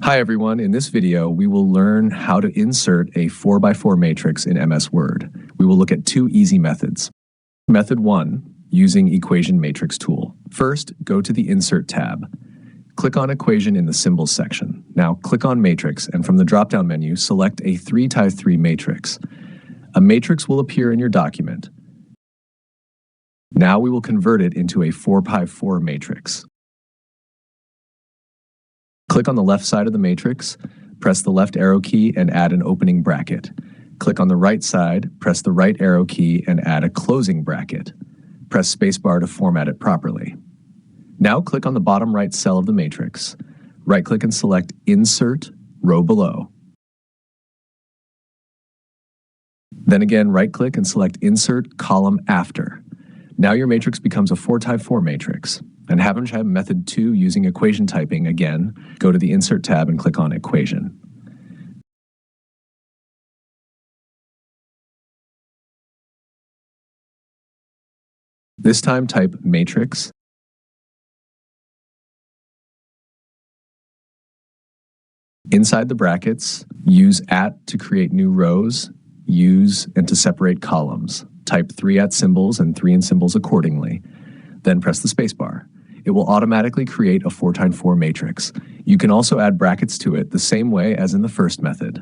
Hi everyone, in this video we will learn how to insert a 4x4 matrix in MS Word. We will look at two easy methods. Method 1, using Equation Matrix tool. First, go to the Insert tab. Click on Equation in the Symbols section. Now click on Matrix and from the drop-down menu select a 3x3 matrix. A matrix will appear in your document. Now we will convert it into a 4x4 matrix. Click on the left side of the matrix, press the left arrow key and add an opening bracket. Click on the right side, press the right arrow key and add a closing bracket. Press spacebar to format it properly. Now click on the bottom right cell of the matrix. Right-click and select Insert, Row Below. Then again, right-click and select Insert, Column After. Now your matrix becomes a 4x4 matrix. And haven't tried method 2 using equation typing again, go to the Insert tab and click on Equation. This time type matrix. Inside the brackets, use @ to create new rows, use and to separate columns. Type 3 @ symbols and 3 in symbols accordingly. Then press the spacebar. It will automatically create a 4x4 matrix. You can also add brackets to it the same way as in the first method.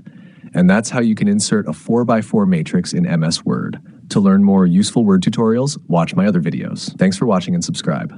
And that's how you can insert a 4x4 matrix in MS Word. To learn more useful Word tutorials, watch my other videos. Thanks for watching and subscribe.